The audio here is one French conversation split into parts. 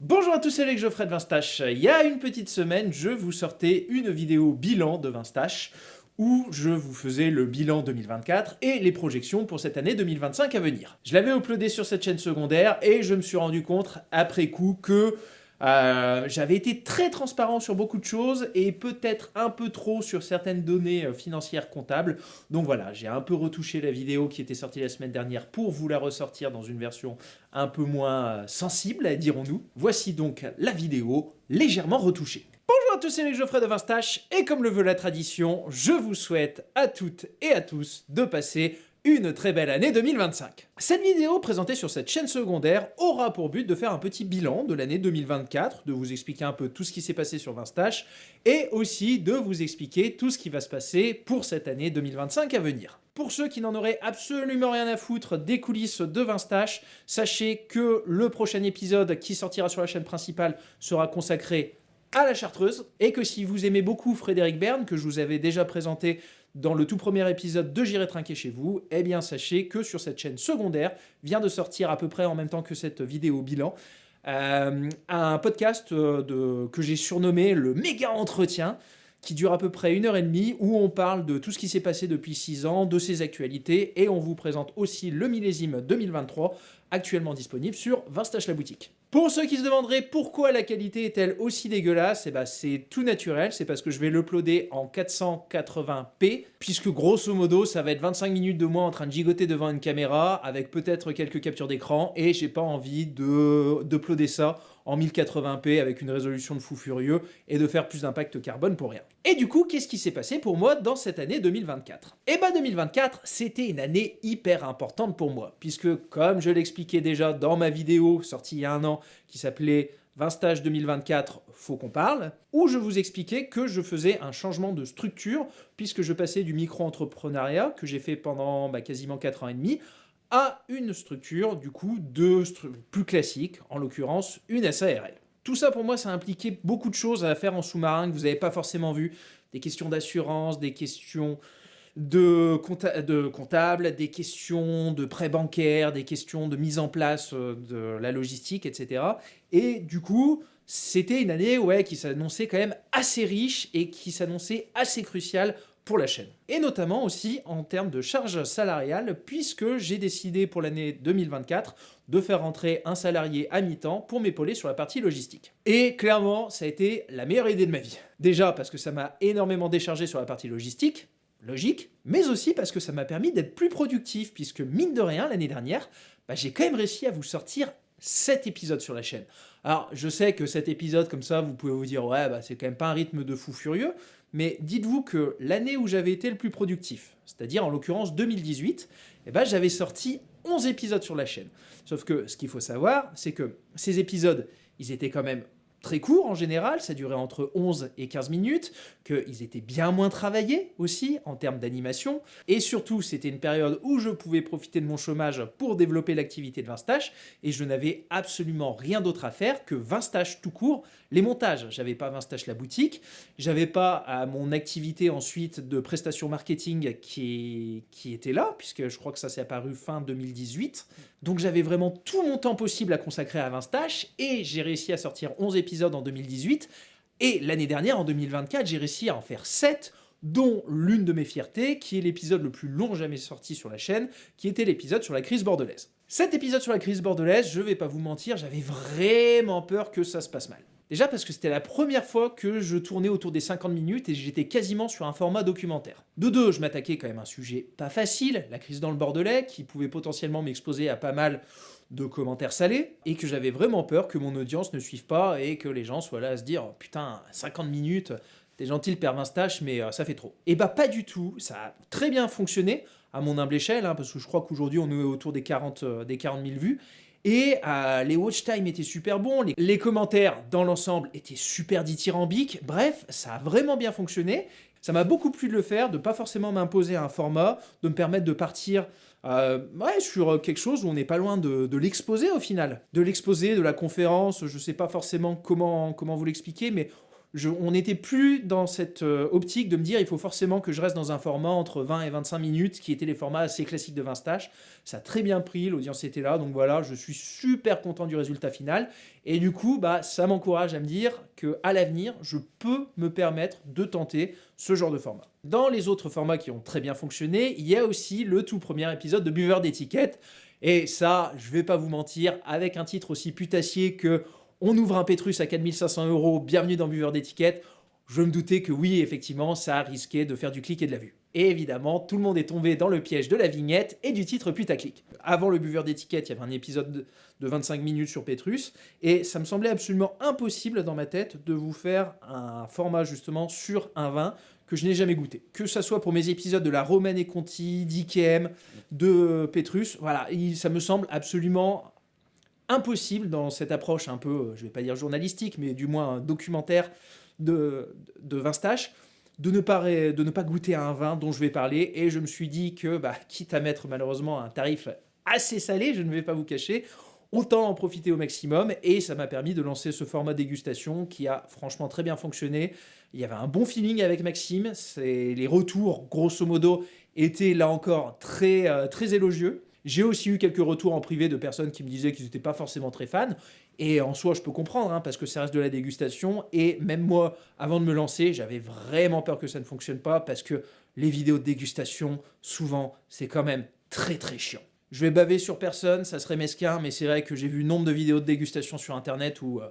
Bonjour à tous, c'est Alex Geoffrey de Vinstache. Il y a une petite semaine, je vous sortais une vidéo bilan de Vinstache où je vous faisais le bilan 2024 et les projections pour cette année 2025 à venir. Je l'avais uploadé sur cette chaîne secondaire et je me suis rendu compte après coup que j'avais été très transparent sur beaucoup de choses et peut-être un peu trop sur certaines données financières comptables. Donc voilà, j'ai un peu retouché la vidéo qui était sortie la semaine dernière pour vous la ressortir dans une version un peu moins sensible, dirons-nous. Voici donc la vidéo légèrement retouchée. Bonjour à tous, c'est Geoffrey de Vinstache et comme le veut la tradition, je vous souhaite à toutes et à tous de passer une très belle année 2025. Cette vidéo présentée sur cette chaîne secondaire aura pour but de faire un petit bilan de l'année 2024, de vous expliquer un peu tout ce qui s'est passé sur Vinstache et aussi de vous expliquer tout ce qui va se passer pour cette année 2025 à venir. Pour ceux qui n'en auraient absolument rien à foutre des coulisses de Vinstache, sachez que le prochain épisode qui sortira sur la chaîne principale sera consacré à la Chartreuse, et que si vous aimez beaucoup Frédéric Bern, que je vous avais déjà présenté dans le tout premier épisode de J'irai trinquer chez vous, eh bien sachez que sur cette chaîne secondaire vient de sortir à peu près en même temps que cette vidéo bilan, un podcast que j'ai surnommé le méga entretien, qui dure à peu près 1h30, où on parle de tout ce qui s'est passé depuis 6 ans, de ses actualités, et on vous présente aussi le millésime 2023, actuellement disponible sur Vinstache la boutique. Pour ceux qui se demanderaient pourquoi la qualité est-elle aussi dégueulasse, eh ben c'est tout naturel, c'est parce que je vais l'uploader en 480p, puisque grosso modo ça va être 25 minutes de moi en train de gigoter devant une caméra, avec peut-être quelques captures d'écran, et j'ai pas envie d'uploader ça en 1080p avec une résolution de fou furieux et de faire plus d'impact carbone pour rien. Et du coup, qu'est-ce qui s'est passé pour moi dans cette année 2024 ? Eh ben 2024, c'était une année hyper importante pour moi, puisque comme je l'expliquais déjà dans ma vidéo sortie il y a un an, qui s'appelait Vinstache 2024, faut qu'on parle, où je vous expliquais que je faisais un changement de structure, puisque je passais du micro-entrepreneuriat, que j'ai fait pendant quasiment 4 ans et demi, à une structure du coup plus classique, en l'occurrence une SARL. Tout ça pour moi ça impliquait beaucoup de choses à faire en sous-marin que vous n'avez pas forcément vu, des questions d'assurance, des questions de comptable, des questions de prêts bancaires, des questions de mise en place de la logistique, etc. Et du coup, c'était une année qui s'annonçait quand même assez riche et qui s'annonçait assez cruciale pour la chaîne. Et notamment aussi en termes de charges salariales, puisque j'ai décidé pour l'année 2024 de faire rentrer un salarié à mi-temps pour m'épauler sur la partie logistique. Et clairement, ça a été la meilleure idée de ma vie. Déjà parce que ça m'a énormément déchargé sur la partie logistique, logique, mais aussi parce que ça m'a permis d'être plus productif, puisque mine de rien, l'année dernière, j'ai quand même réussi à vous sortir 7 épisodes sur la chaîne. Alors, je sais que 7 épisodes comme ça, vous pouvez vous dire, c'est quand même pas un rythme de fou furieux, mais dites-vous que l'année où j'avais été le plus productif, c'est-à-dire en l'occurrence 2018, j'avais sorti 11 épisodes sur la chaîne. Sauf que ce qu'il faut savoir, c'est que ces épisodes, ils étaient quand même très courts en général, ça durait entre 11 et 15 minutes, qu'ils étaient bien moins travaillés aussi en termes d'animation, et surtout c'était une période où je pouvais profiter de mon chômage pour développer l'activité de Vinstache, et je n'avais absolument rien d'autre à faire que Vinstache tout court, les montages. J'avais pas Vinstache la boutique, j'avais pas mon activité ensuite de prestation marketing qui était là, puisque je crois que ça s'est apparu fin 2018, donc j'avais vraiment tout mon temps possible à consacrer à Vinstache, et j'ai réussi à sortir 11 épisodes en 2018, et l'année dernière, en 2024, j'ai réussi à en faire 7, dont l'une de mes fiertés, qui est l'épisode le plus long jamais sorti sur la chaîne, qui était l'épisode sur la crise bordelaise. Cet épisode sur la crise bordelaise, je vais pas vous mentir, j'avais vraiment peur que ça se passe mal. Déjà parce que c'était la première fois que je tournais autour des 50 minutes et j'étais quasiment sur un format documentaire. De deux, je m'attaquais quand même à un sujet pas facile, la crise dans le Bordelais, qui pouvait potentiellement m'exposer à pas mal de commentaires salés, et que j'avais vraiment peur que mon audience ne suive pas et que les gens soient là à se dire « Putain, 50 minutes, t'es gentil le père Vinstache, mais ça fait trop ». Et pas du tout, ça a très bien fonctionné, à mon humble échelle, parce que je crois qu'aujourd'hui on est autour des 40 000 vues, et les watch time étaient super bons, les commentaires dans l'ensemble étaient super dithyrambiques, bref, ça a vraiment bien fonctionné. Ça m'a beaucoup plu de le faire, de pas forcément m'imposer un format, de me permettre de partir sur quelque chose où on n'est pas loin de l'exposé au final. De l'exposé, de la conférence, je sais pas forcément comment vous l'expliquer, mais On n'était plus dans cette optique de me dire il faut forcément que je reste dans un format entre 20 et 25 minutes, qui étaient les formats assez classiques de 20 stages. Ça a très bien pris, l'audience était là, donc voilà, je suis super content du résultat final. Et du coup, ça m'encourage à me dire qu'à l'avenir, je peux me permettre de tenter ce genre de format. Dans les autres formats qui ont très bien fonctionné, il y a aussi le tout premier épisode de Buveur d'étiquette. Et ça, je vais pas vous mentir, avec un titre aussi putassier que on ouvre un Pétrus à 4500 €, bienvenue dans Buveur d'étiquette, je me doutais que oui, effectivement, ça risquait de faire du clic et de la vue. Et évidemment, tout le monde est tombé dans le piège de la vignette et du titre putaclic. Avant le Buveur d'étiquette, il y avait un épisode de 25 minutes sur Pétrus, et ça me semblait absolument impossible dans ma tête de vous faire un format justement sur un vin que je n'ai jamais goûté. Que ça soit pour mes épisodes de la Romaine et Conti, d'Ikem, de Pétrus, voilà, ça me semble absolument impossible dans cette approche un peu, je vais pas dire journalistique, mais du moins documentaire de Vinstache, de ne pas goûter à un vin dont je vais parler. Et je me suis dit que, quitte à mettre malheureusement un tarif assez salé, je ne vais pas vous cacher, autant en profiter au maximum. Et ça m'a permis de lancer ce format dégustation qui a franchement très bien fonctionné. Il y avait un bon feeling avec Maxime. Les retours, grosso modo, étaient là encore très élogieux. J'ai aussi eu quelques retours en privé de personnes qui me disaient qu'ils n'étaient pas forcément très fans. Et en soi, je peux comprendre, parce que ça reste de la dégustation. Et même moi, avant de me lancer, j'avais vraiment peur que ça ne fonctionne pas, parce que les vidéos de dégustation, souvent, c'est quand même très chiant. Je vais baver sur personne, ça serait mesquin, mais c'est vrai que j'ai vu nombre de vidéos de dégustation sur Internet où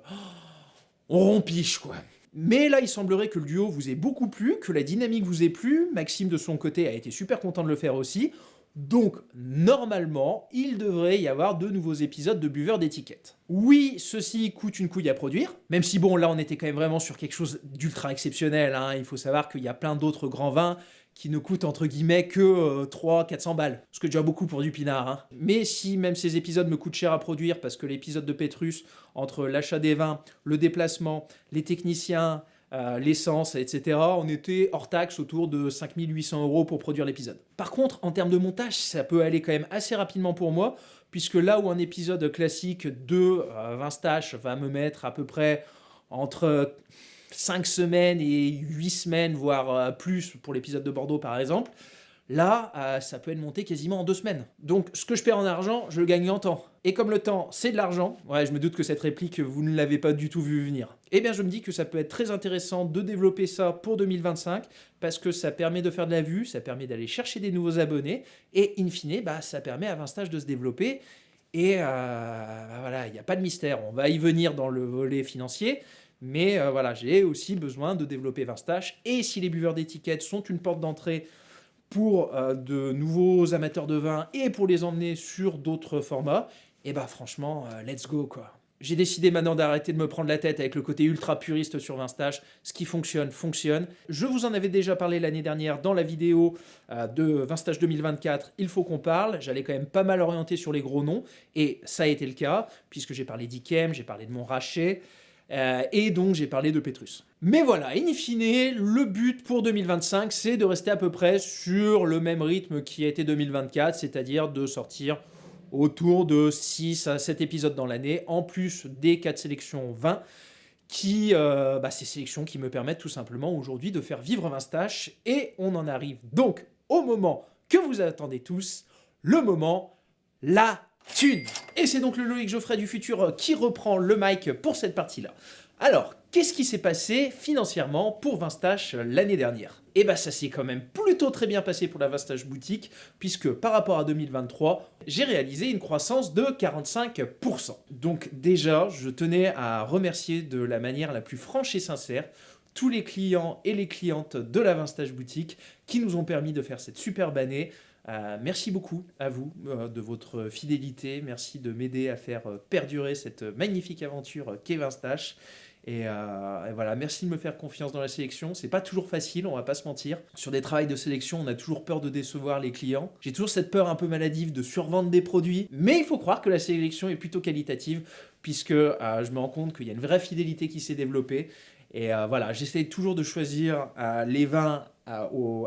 on rompiche, quoi. Mais là, il semblerait que le duo vous ait beaucoup plu, que la dynamique vous ait plu. Maxime, de son côté, a été super content de le faire aussi. Donc, normalement, il devrait y avoir de nouveaux épisodes de Buveur d'étiquette. Oui, ceci coûte une couille à produire, même si bon, là, on était quand même vraiment sur quelque chose d'ultra exceptionnel. Il faut savoir qu'il y a plein d'autres grands vins qui ne coûtent entre guillemets que 300-400 balles. Ce qui est déjà beaucoup pour du pinard. Mais si même ces épisodes me coûtent cher à produire, parce que l'épisode de Pétrus, entre l'achat des vins, le déplacement, les techniciens, l'essence, etc., on était hors taxe autour de 5800 € pour produire l'épisode. Par contre, en termes de montage, ça peut aller quand même assez rapidement pour moi, puisque là où un épisode classique de Vinstache va me mettre à peu près entre 5 semaines et 8 semaines, voire plus pour l'épisode de Bordeaux par exemple, là, ça peut être monté quasiment en 2 semaines. Donc, ce que je perds en argent, je le gagne en temps. Et comme le temps, c'est de l'argent, ouais, je me doute que cette réplique, vous ne l'avez pas du tout vu venir. Eh bien, je me dis que ça peut être très intéressant de développer ça pour 2025, parce que ça permet de faire de la vue, ça permet d'aller chercher des nouveaux abonnés, et in fine, ça permet à Vinstache de se développer. Et voilà, il n'y a pas de mystère, on va y venir dans le volet financier, mais voilà, j'ai aussi besoin de développer Vinstache, et si les buveurs d'étiquette sont une porte d'entrée pour de nouveaux amateurs de vin et pour les emmener sur d'autres formats, et franchement, let's go quoi. J'ai décidé maintenant d'arrêter de me prendre la tête avec le côté ultra puriste sur Vinstache. Ce qui fonctionne, fonctionne. Je vous en avais déjà parlé l'année dernière dans la vidéo de Vinstache 2024, il faut qu'on parle. J'allais quand même pas mal orienter sur les gros noms, et ça a été le cas, puisque j'ai parlé d'Ikem, j'ai parlé de Montrachet, et donc j'ai parlé de Pétrus. Mais voilà, in fine, le but pour 2025, c'est de rester à peu près sur le même rythme qui a été 2024, c'est-à-dire de sortir autour de 6 à 7 épisodes dans l'année, en plus des 4 sélections 20, qui, ces sélections qui me permettent tout simplement aujourd'hui de faire vivre Vinstache, et on en arrive donc au moment que vous attendez tous, le moment, la thune. Et c'est donc le Loïc Geoffrey du futur qui reprend le mic pour cette partie-là. Alors, qu'est-ce qui s'est passé financièrement pour Vinstache l'année dernière ? Eh ça s'est quand même plutôt très bien passé pour la Vinstache boutique, puisque par rapport à 2023, j'ai réalisé une croissance de 45%. Donc déjà, je tenais à remercier de la manière la plus franche et sincère tous les clients et les clientes de la Vinstache boutique qui nous ont permis de faire cette superbe année. Merci beaucoup à vous de votre fidélité, merci de m'aider à faire perdurer cette magnifique aventure qu'est Vinstache. Et voilà, merci de me faire confiance dans la sélection. C'est pas toujours facile, on va pas se mentir. Sur des travails de sélection, on a toujours peur de décevoir les clients. J'ai toujours cette peur un peu maladive de survendre des produits. Mais il faut croire que la sélection est plutôt qualitative, puisque je me rends compte qu'il y a une vraie fidélité qui s'est développée. Et voilà, j'essaie toujours de choisir les vins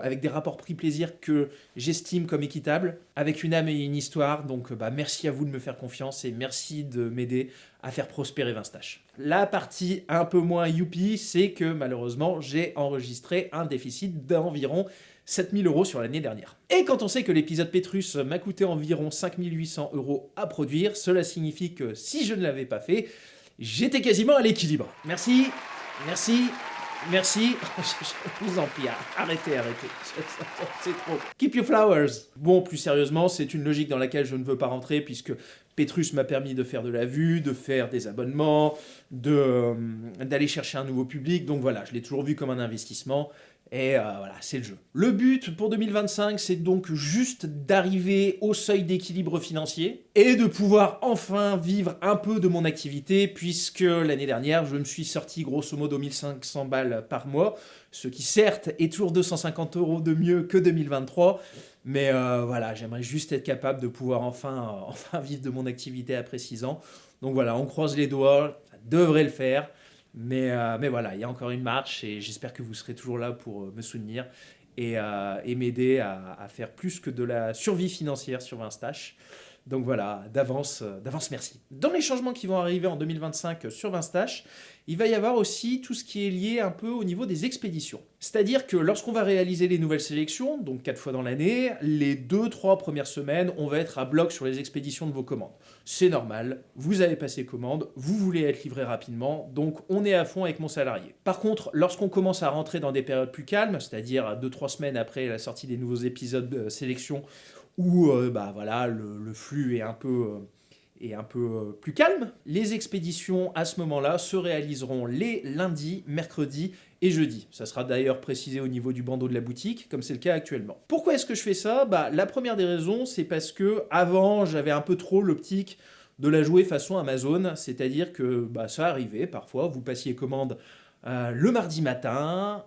avec des rapports prix-plaisir que j'estime comme équitables, avec une âme et une histoire. Donc merci à vous de me faire confiance et merci de m'aider à faire prospérer Vinstache. La partie un peu moins youpi, c'est que malheureusement, j'ai enregistré un déficit d'environ 7 000 € sur l'année dernière. Et quand on sait que l'épisode Pétrus m'a coûté environ 5 800 € à produire, cela signifie que si je ne l'avais pas fait, j'étais quasiment à l'équilibre. Merci, merci, merci. Je vous en prie, arrêtez. C'est trop. Keep your flowers. Bon, plus sérieusement, c'est une logique dans laquelle je ne veux pas rentrer puisque Pétrus m'a permis de faire de la vue, de faire des abonnements, d'aller chercher un nouveau public. Donc voilà, je l'ai toujours vu comme un investissement. Et voilà, c'est le jeu. Le but pour 2025, c'est donc juste d'arriver au seuil d'équilibre financier et de pouvoir enfin vivre un peu de mon activité, puisque l'année dernière, je me suis sorti grosso modo 1500 balles par mois, ce qui certes est toujours 250 € de mieux que 2023, mais voilà, j'aimerais juste être capable de pouvoir enfin vivre de mon activité après 6 ans. Donc voilà, on croise les doigts, ça devrait le faire. Mais voilà, il y a encore une marche et j'espère que vous serez toujours là pour me soutenir et m'aider à faire plus que de la survie financière sur Vinstache. Donc voilà, d'avance merci. Dans les changements qui vont arriver en 2025 sur Vinstache, il va y avoir aussi tout ce qui est lié un peu au niveau des expéditions. C'est-à-dire que lorsqu'on va réaliser les nouvelles sélections, donc 4 fois dans l'année, les 2-3 premières semaines, on va être à bloc sur les expéditions de vos commandes. C'est normal, vous avez passé commande, vous voulez être livré rapidement, donc on est à fond avec mon salarié. Par contre, lorsqu'on commence à rentrer dans des périodes plus calmes, c'est-à-dire 2-3 semaines après la sortie des nouveaux épisodes de sélection, où voilà, le flux est un peu plus calme, les expéditions à ce moment-là se réaliseront les lundis, mercredis et jeudis. Ça sera d'ailleurs précisé au niveau du bandeau de la boutique, comme c'est le cas actuellement. Pourquoi est-ce que je fais ça ? La première des raisons, c'est parce que avant, j'avais un peu trop l'optique de la jouer façon Amazon, c'est-à-dire que ça arrivait parfois, vous passiez commande le mardi matin,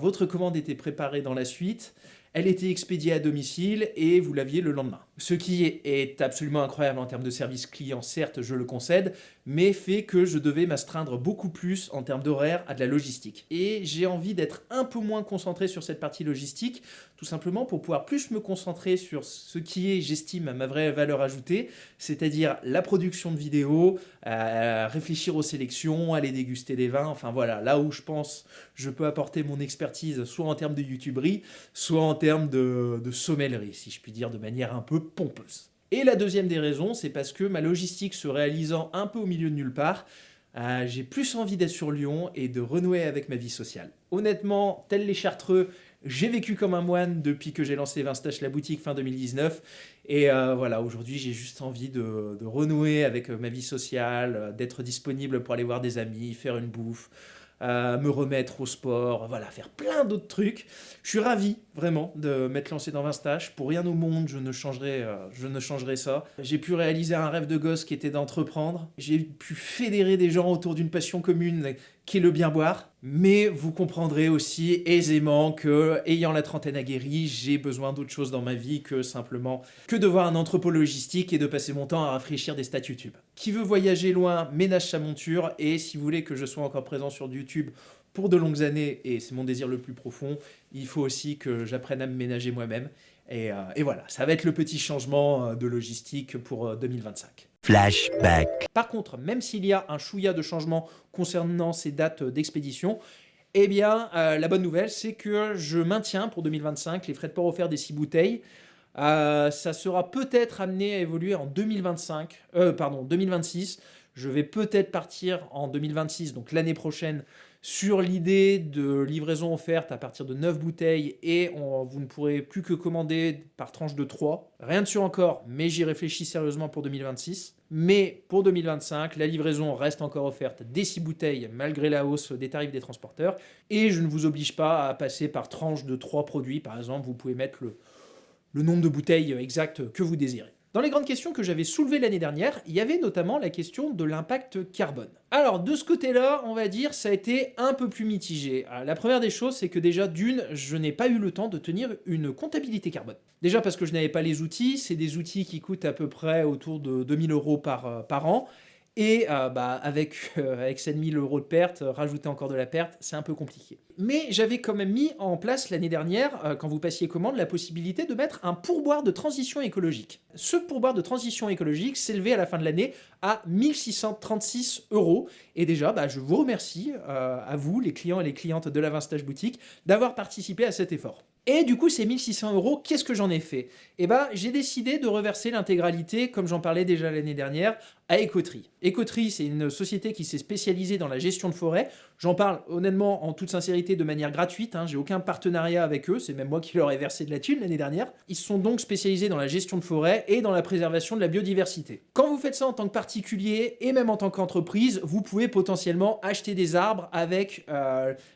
votre commande était préparée dans la suite, elle était expédiée à domicile et vous l'aviez le lendemain. Ce qui est absolument incroyable en termes de service client, certes, je le concède, mais fait que je devais m'astreindre beaucoup plus en termes d'horaire à de la logistique. Et j'ai envie d'être un peu moins concentré sur cette partie logistique, tout simplement pour pouvoir plus me concentrer sur ce qui est, j'estime, ma vraie valeur ajoutée, c'est-à-dire la production de vidéos, réfléchir aux sélections, aller déguster des vins, enfin voilà, là où je pense je peux apporter mon expertise, soit en termes de youtuberie, soit en termes de sommellerie, si je puis dire, de manière un peu pompeuse. Et la deuxième des raisons, c'est parce que ma logistique se réalisant un peu au milieu de nulle part, j'ai plus envie d'être sur Lyon et de renouer avec ma vie sociale. Honnêtement, tel les Chartreux, j'ai vécu comme un moine depuis que j'ai lancé Vinstache la boutique fin 2019. Et voilà, aujourd'hui, j'ai juste envie de renouer avec ma vie sociale, d'être disponible pour aller voir des amis, faire une bouffe, me remettre au sport, voilà, faire plein d'autres trucs. Je suis ravi, vraiment, de m'être lancé dans Vinstache. Pour rien au monde, je ne changerai ça. J'ai pu réaliser un rêve de gosse qui était d'entreprendre. J'ai pu fédérer des gens autour d'une passion commune qui est le bien boire. Mais vous comprendrez aussi aisément que, ayant la trentaine aguerrie, j'ai besoin d'autre chose dans ma vie que simplement que de voir un entrepôt logistique et de passer mon temps à rafraîchir des stats YouTube. Qui veut voyager loin, ménage sa monture, et si vous voulez que je sois encore présent sur YouTube pour de longues années, et c'est mon désir le plus profond, il faut aussi que j'apprenne à me ménager moi-même. Et voilà, ça va être le petit changement de logistique pour 2025. Flashback. Par contre, même s'il y a un chouïa de changement concernant ces dates d'expédition, eh bien, la bonne nouvelle, c'est que je maintiens pour 2025 les frais de port offerts des 6 bouteilles. Ça sera peut-être amené à évoluer en 2026. Je vais peut-être partir en 2026, donc l'année prochaine, sur l'idée de livraison offerte à partir de 9 bouteilles et vous ne pourrez plus que commander par tranche de 3. Rien de sûr encore, mais j'y réfléchis sérieusement pour 2026. Mais pour 2025, la livraison reste encore offerte des 6 bouteilles malgré la hausse des tarifs des transporteurs. Et je ne vous oblige pas à passer par tranche de 3 produits. Par exemple, vous pouvez mettre le nombre de bouteilles exact que vous désirez. Dans les grandes questions que j'avais soulevées l'année dernière, il y avait notamment la question de l'impact carbone. Alors de ce côté-là, on va dire, ça a été un peu plus mitigé. La première des choses, c'est que déjà d'une, je n'ai pas eu le temps de tenir une comptabilité carbone. Déjà parce que je n'avais pas les outils, c'est des outils qui coûtent à peu près autour de 2 000 € par an. Et avec 7 000 € de perte, rajouter encore de la perte, c'est un peu compliqué. Mais j'avais quand même mis en place l'année dernière, quand vous passiez commande, la possibilité de mettre un pourboire de transition écologique. Ce pourboire de transition écologique s'élevait à la fin de l'année à 1636 €. Et déjà, je vous remercie, à vous, les clients et les clientes de la Vinstache Boutique, d'avoir participé à cet effort. Et du coup, ces 1600 €, qu'est-ce que j'en ai fait? J'ai décidé de reverser l'intégralité, comme j'en parlais déjà l'année dernière, à Écoterie. Écoterie, c'est une société qui s'est spécialisée dans la gestion de forêt. J'en parle honnêtement, en toute sincérité, de manière gratuite. J'ai aucun partenariat avec eux. C'est même moi qui leur ai versé de la thune l'année dernière. Ils sont donc spécialisés dans la gestion de forêt et dans la préservation de la biodiversité. Quand vous faites ça en tant que particulier et même en tant qu'entreprise, vous pouvez potentiellement acheter des arbres avec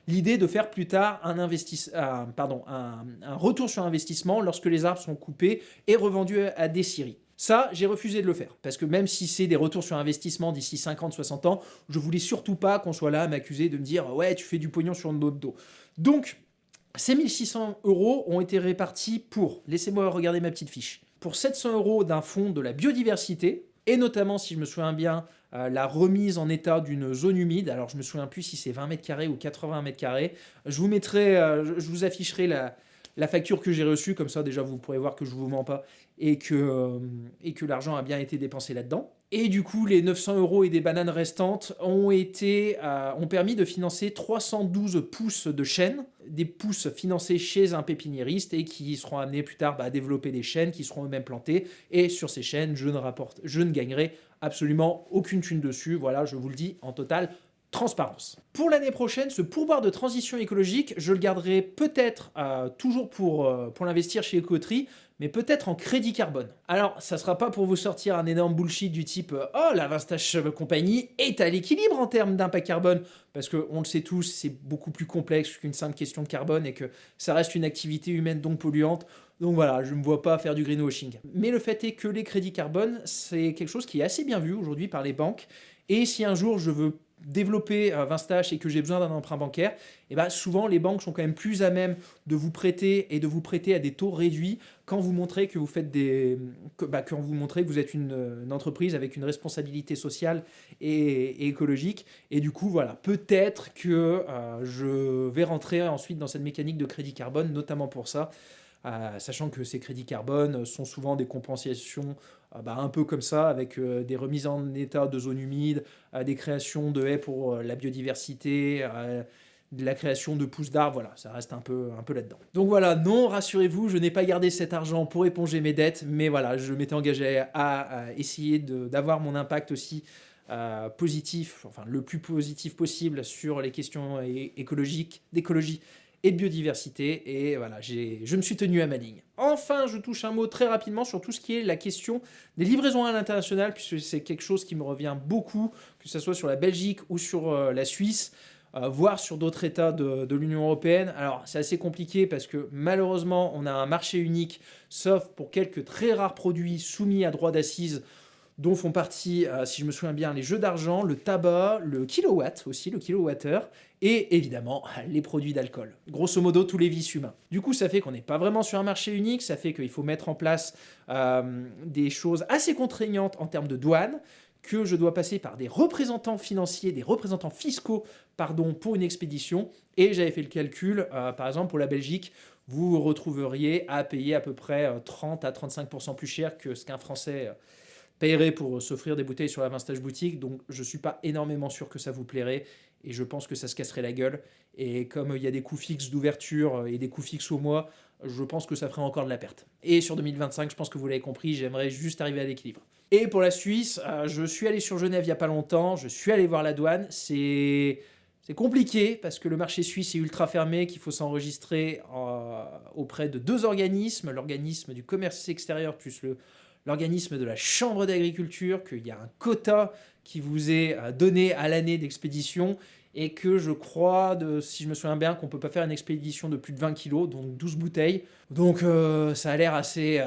l'idée de faire plus tard un retour sur investissement lorsque les arbres sont coupés et revendus à des scieries. Ça, j'ai refusé de le faire, parce que même si c'est des retours sur investissement d'ici 50-60 ans, je voulais surtout pas qu'on soit là à m'accuser de me dire « ouais, tu fais du pognon sur notre dos ». Donc, ces 1600 € ont été répartis pour, laissez-moi regarder ma petite fiche, pour 700 € d'un fonds de la biodiversité, et notamment, si je me souviens bien, la remise en état d'une zone humide. Alors, je me souviens plus si c'est 20 mètres carrés ou 80 mètres carrés. Je vous afficherai la facture que j'ai reçue, comme ça déjà vous pourrez voir que je vous mens pas et que l'argent a bien été dépensé là-dedans. Et du coup, les 900 € et des bananes restantes ont permis de financer 312 pousses de chênes, des pousses financées chez un pépiniériste et qui seront amenées plus tard à développer des chênes qui seront eux-mêmes plantés. Et sur ces chênes, je ne gagnerai absolument aucune thune dessus. Voilà, je vous le dis en totale transparence. Pour l'année prochaine, ce pourboire de transition écologique, je le garderai peut-être toujours pour l'investir chez Écoterie, mais peut-être en crédit carbone. Alors, ça sera pas pour vous sortir un énorme bullshit du type oh, la Vinstache Compagnie est à l'équilibre en termes d'impact carbone », parce qu'on le sait tous, c'est beaucoup plus complexe qu'une simple question de carbone et que ça reste une activité humaine donc polluante. Donc voilà, je ne me vois pas faire du greenwashing. Mais le fait est que les crédits carbone, c'est quelque chose qui est assez bien vu aujourd'hui par les banques. Et si un jour je veux développer Vinstache et que j'ai besoin d'un emprunt bancaire, souvent les banques sont quand même plus à même de vous prêter et de vous prêter à des taux réduits quand vous montrez que vous faites quand vous montrez que vous êtes une entreprise avec une responsabilité sociale et écologique. Et du coup, voilà, peut-être que je vais rentrer ensuite dans cette mécanique de crédit carbone, notamment pour ça. Sachant que ces crédits carbone sont souvent des compensations un peu comme ça, avec des remises en état de zones humides, des créations de haies pour la biodiversité, de la création de pousses d'arbres, voilà, ça reste un peu là-dedans. Donc voilà, non, rassurez-vous, je n'ai pas gardé cet argent pour éponger mes dettes, mais voilà, je m'étais engagé à essayer d'avoir mon impact aussi positif, enfin le plus positif possible sur les questions d'écologie et de biodiversité, et voilà, je me suis tenu à ma ligne. Enfin, je touche un mot très rapidement sur tout ce qui est la question des livraisons à l'international, puisque c'est quelque chose qui me revient beaucoup, que ce soit sur la Belgique ou sur la Suisse, voire sur d'autres États de l'Union européenne. Alors, c'est assez compliqué parce que malheureusement, on a un marché unique, sauf pour quelques très rares produits soumis à droit d'accise, dont font partie, si je me souviens bien, les jeux d'argent, le tabac, le kilowatt aussi, le kilowattheure, et évidemment les produits d'alcool. Grosso modo, tous les vices humains. Du coup, ça fait qu'on n'est pas vraiment sur un marché unique, ça fait qu'il faut mettre en place des choses assez contraignantes en termes de douane, que je dois passer par des représentants financiers, des représentants fiscaux, pour une expédition. Et j'avais fait le calcul, par exemple pour la Belgique, vous vous retrouveriez à payer à peu près 30 à 35% plus cher que ce qu'un Français paierait pour s'offrir des bouteilles sur la Vinstache Boutique. Donc je ne suis pas énormément sûr que ça vous plairait et je pense que ça se casserait la gueule. Et comme il y a des coûts fixes d'ouverture et des coûts fixes au mois, je pense que ça ferait encore de la perte. Et sur 2025, je pense que vous l'avez compris, j'aimerais juste arriver à l'équilibre. Et pour la Suisse, je suis allé sur Genève il n'y a pas longtemps, je suis allé voir la douane, c'est compliqué parce que le marché suisse est ultra fermé, qu'il faut s'enregistrer auprès de deux organismes, l'organisme du commerce extérieur plus l'organisme de la chambre d'agriculture, qu'il y a un quota qui vous est donné à l'année d'expédition et que je crois, si je me souviens bien, qu'on ne peut pas faire une expédition de plus de 20 kilos, donc 12 bouteilles. Donc ça a l'air assez...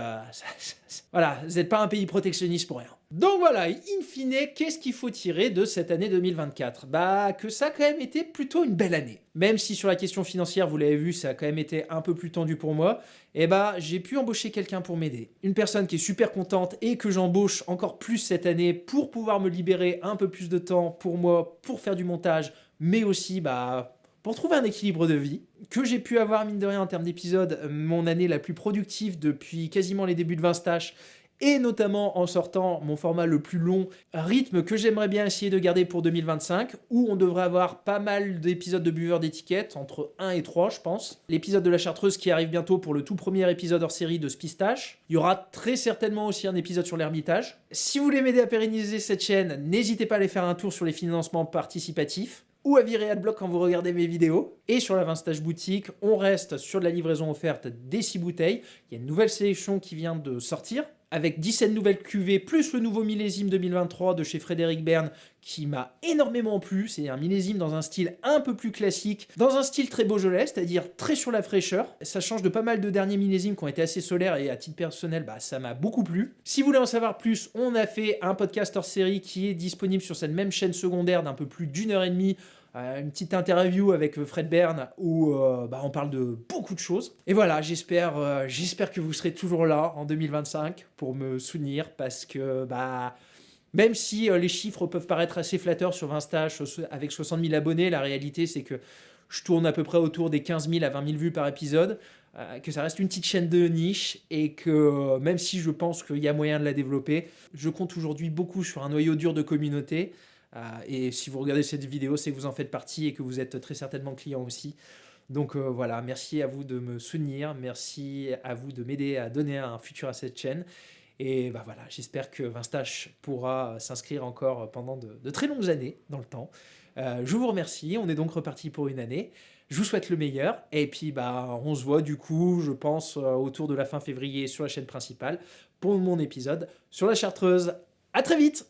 voilà, vous n'êtes pas un pays protectionniste pour rien. Donc voilà, in fine, qu'est-ce qu'il faut tirer de cette année 2024? Bah que ça a quand même été plutôt une belle année. Même si sur la question financière, vous l'avez vu, ça a quand même été un peu plus tendu pour moi, et bah j'ai pu embaucher quelqu'un pour m'aider. Une personne qui est super contente et que j'embauche encore plus cette année pour pouvoir me libérer un peu plus de temps pour moi, pour faire du montage, mais aussi bah pour trouver un équilibre de vie, que j'ai pu avoir, mine de rien, en termes d'épisodes, mon année la plus productive depuis quasiment les débuts de Vinstache, et notamment en sortant mon format le plus long, un rythme que j'aimerais bien essayer de garder pour 2025, où on devrait avoir pas mal d'épisodes de buveurs d'étiquettes, entre 1 et 3 je pense. L'épisode de la Chartreuse qui arrive bientôt pour le tout premier épisode hors série de Spistache. Il y aura très certainement aussi un épisode sur l'Ermitage. Si vous voulez m'aider à pérenniser cette chaîne, n'hésitez pas à aller faire un tour sur les financements participatifs, ou à virer Adblock quand vous regardez mes vidéos. Et sur la Vinstache boutique, on reste sur de la livraison offerte des 6 bouteilles. Il y a une nouvelle sélection qui vient de sortir, avec 17 nouvelles cuvées, plus le nouveau millésime 2023 de chez Frédéric Bern, qui m'a énormément plu. C'est un millésime dans un style un peu plus classique, dans un style très beaujolais, c'est-à-dire très sur la fraîcheur. Ça change de pas mal de derniers millésimes qui ont été assez solaires, et à titre personnel, bah, ça m'a beaucoup plu. Si vous voulez en savoir plus, on a fait un podcast hors série qui est disponible sur cette même chaîne secondaire d'un peu plus d'1h30, une petite interview avec Fred Bern où on parle de beaucoup de choses. Et voilà, j'espère que vous serez toujours là en 2025 pour me soutenir, parce que même si les chiffres peuvent paraître assez flatteurs sur Vinstache avec 60 000 abonnés, la réalité c'est que je tourne à peu près autour des 15 000 à 20 000 vues par épisode, que ça reste une petite chaîne de niche, et que même si je pense qu'il y a moyen de la développer, je compte aujourd'hui beaucoup sur un noyau dur de communauté. Et si vous regardez cette vidéo, c'est que vous en faites partie et que vous êtes très certainement client aussi. Donc voilà, merci à vous de me soutenir, merci à vous de m'aider à donner un futur à cette chaîne. Et bah voilà, j'espère que Vinstache pourra s'inscrire encore pendant de très longues années dans le temps. Je vous remercie, on est donc reparti pour une année. Je vous souhaite le meilleur, et puis on se voit du coup, je pense, autour de la fin février sur la chaîne principale pour mon épisode sur la Chartreuse. À très vite!